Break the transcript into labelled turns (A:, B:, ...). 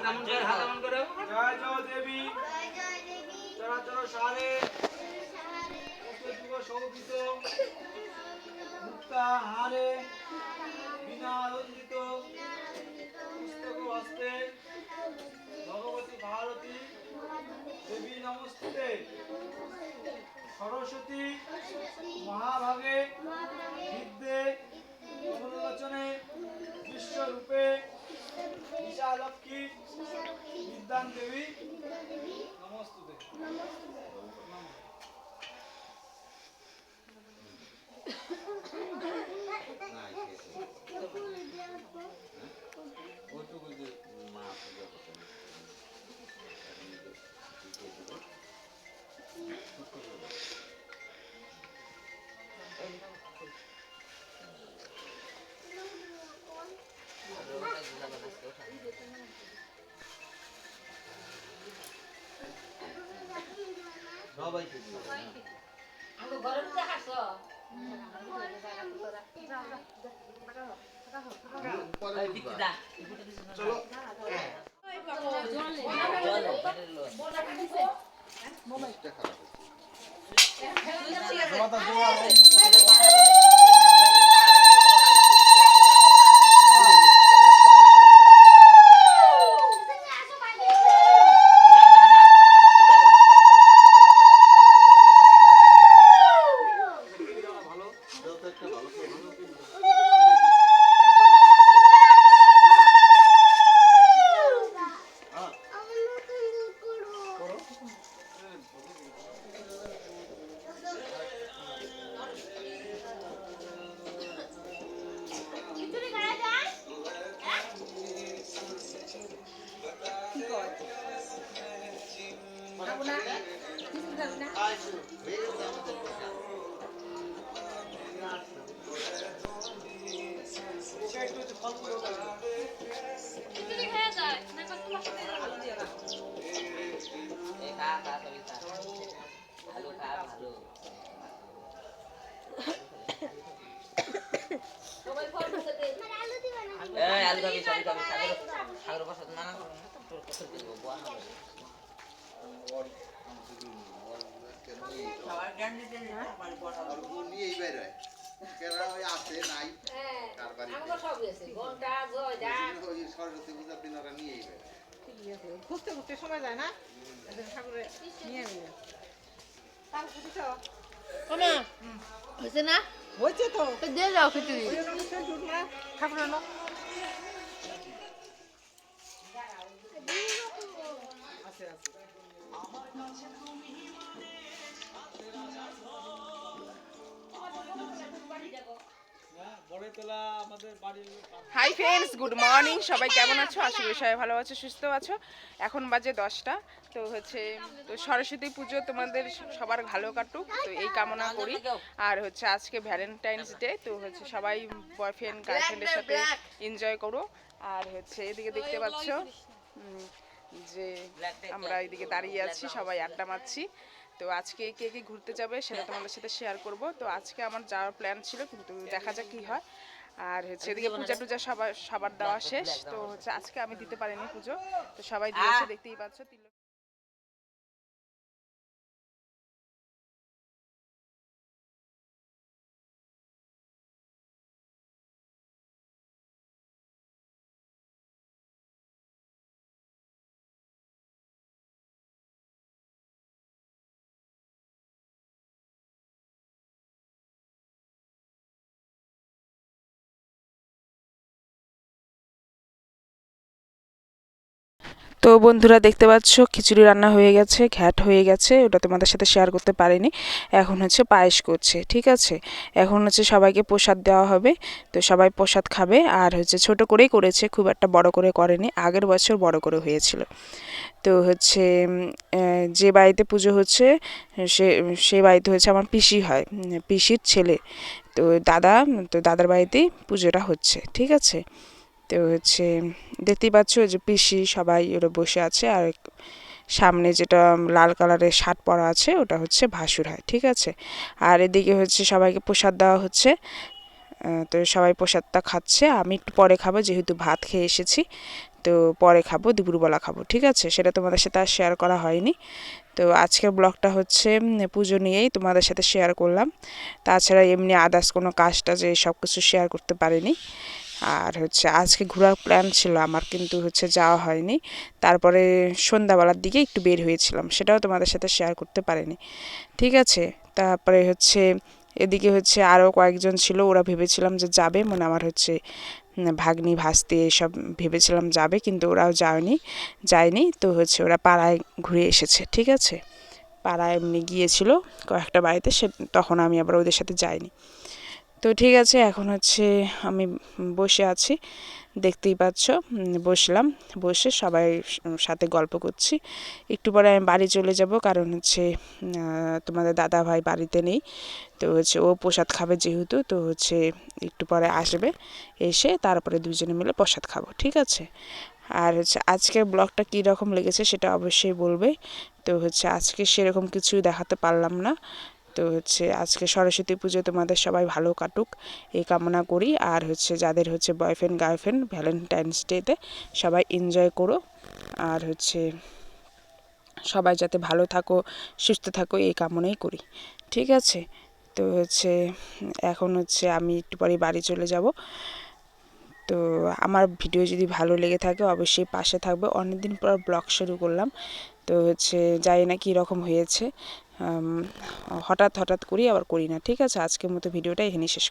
A: জয় জয় দেবী চরাচর সারে শোভিত মুক্তা হারে বিনা আনন্দিত পুস্তক হস্তে ভগবতী ভারতী দেবী নমস্তে সরস্বতী মহাভাগে বিদ্যে কমলোচনে বিশ্বরূপে বিশালক্ষ্মী বিদ্যাং দেবী নমস্তুতে।
B: খুঁজতে খুঁজতে সময় যায় না ঠাকুরে নিয়ে নিয়ে
C: হয়েছে না
B: হয়েছে তো
C: দিয়ে যাও খিচুড়ি
B: ঠাকুর আনো আছে আছে হাই ফ্রেন্ডস, গুড মর্নিং। সবাই কেমন আছো? আশা করি সবাই ভালো আছো, সুস্থ আছো। এখন বাজে 10টা। তো সরস্বতী পুজো তোমাদের সবার ভালো কাটুক, তো এই কামনা করি। আর আজকে ভ্যালেন্টাইন্স ডে, তো সবাই বয়ফ্রেন্ড গার্লফ্রেন্ডের সাথে এনজয় করো। আর এদিকে দেখতে পাচ্ছ যে আমরা এদিকে দাঁড়িয়ে আছি, সবাই আড্ডা মারছি। তো আজকে কে কে ঘুরতে যাবে সেটা তোমাদের সাথে শেয়ার করব। তো আজকে আমার যাওয়ার প্ল্যান ছিল, কিন্তু দেখা যাক কি হয়। আর এদিকে পূজা টুজা সবার দেওয়া শেষ। তো আজকে আমি দিতে পারিনি পুজো, তো সবাই দিয়েছে, দেখতেই পাচ্ছ। তো বন্ধুরা দেখতে পাচ্ছ খিচুড়ি রান্না হয়ে গেছে, ঘ্যাট হয়ে গেছে, ওটা তোমাদের সাথে শেয়ার করতে পারিনি। এখন পায়েস করছে, ঠিক আছে। এখন সবাইকে প্রসাদ দেওয়া হবে, তো সবাই প্রসাদ খাবে। আর ছোট করেই করেছে, খুব একটা বড় করে করেনি। আগের বছর বড় করে হয়েছিল। তো যে বাড়িতে পুজো হচ্ছে সে বাড়িতে আমার পিসি হয়, পিসির ছেলে। তো দাদার বাড়িতেই পুজোটা হচ্ছে, ঠিক আছে। তো দেখতেই পাচ্ছ যে পিসি সবাই ওরা বসে আছে। আর সামনে যেটা লাল কালারের শার্ট পরা আছে ওটা ভাসুর হয়, ঠিক আছে। আর এদিকে সবাইকে প্রসাদ দেওয়া হচ্ছে। তো সবাই প্রসাদটা খাচ্ছে, আমি একটু পরে খাবো যেহেতু ভাত খেয়ে এসেছি। তো পরে খাবো, দুপুরবেলা খাবো, ঠিক আছে? সেটা তোমাদের সাথে আর শেয়ার করা হয়নি। তো আজকের ব্লগটা হচ্ছে পুজো নিয়েই তোমাদের সাথে শেয়ার করলাম। তাছাড়া এমনি আদার্স কোনো কাজটা যে সব কিছু শেয়ার করতে পারিনি। আর হচ্ছে আজকে ঘোরার প্ল্যান ছিল আমার, কিন্তু হচ্ছে যাওয়া হয়নি। তারপরে সন্ধ্যাবেলার দিকে একটু বের হয়েছিলাম, সেটাও তোমাদের সাথে শেয়ার করতে পারিনি, ঠিক আছে? তারপরে হচ্ছে এদিকে হচ্ছে আরও কয়েকজন ছিল, ওরা ভেবেছিলাম যে যাবে, মানে আমার হচ্ছে ভাগ্নি ভাস্তি এসব ভেবেছিলাম যাবে, কিন্তু ওরাও যায়নি। তো হচ্ছে ওরা পাড়ায় ঘুরে এসেছে, ঠিক আছে? পাড়ায় এমনি গিয়েছিল কয়েকটা বাড়িতে, তখন আমি আবার ওদের সাথে যাইনি। তো ঠিক আছে, এখন হচ্ছে আমি বসে আছি, দেখতেই পাচ্ছ। বসলাম, বসে সবাই সাথে গল্প করছি। একটু পরে আমি বাড়ি চলে যাব, কারণ হচ্ছে তোমাদের দাদা ভাই বাড়িতে নেই। তো হচ্ছে ও প্রসাদ খাবে যেহেতু, তো হচ্ছে একটু পরে আসবে, এসে তারপরে দুজনে মিলে প্রসাদ খাবো, ঠিক আছে? আর হচ্ছে আজকের ব্লগটা কী রকম লেগেছে সেটা অবশ্যই বলবে। তো হচ্ছে আজকে সেরকম কিছুই দেখাতে পারলাম না। তো হচ্ছে আজকে সরস্বতী পুজো তোমাদের সবাই ভালো কাটুক এই কামনা করি। আর হচ্ছে যাদের হচ্ছে বয়ফ্রেন্ড গার্লফ্রেন্ড ভ্যালেন্টাইন্স ডেতে সবাই এনজয় করো। আর হচ্ছে সবাই যাতে ভালো থাকো, সুস্থ থাকো, এই কামনাই করি, ঠিক আছে? তো হচ্ছে এখন হচ্ছে আমি একটু পরে বাড়ি চলে যাব। তো আমার ভিডিও যদি ভালো লেগে থাকে অবশ্যই পাশে থাকবে। অনেকদিন পর ব্লগ শুরু করলাম, তো হচ্ছে জানি না কীরকম হয়েছে, হঠাৎ করি আবার করি না, ঠিক আছে? আজকের মতো ভিডিওটা এখানেই শেষ।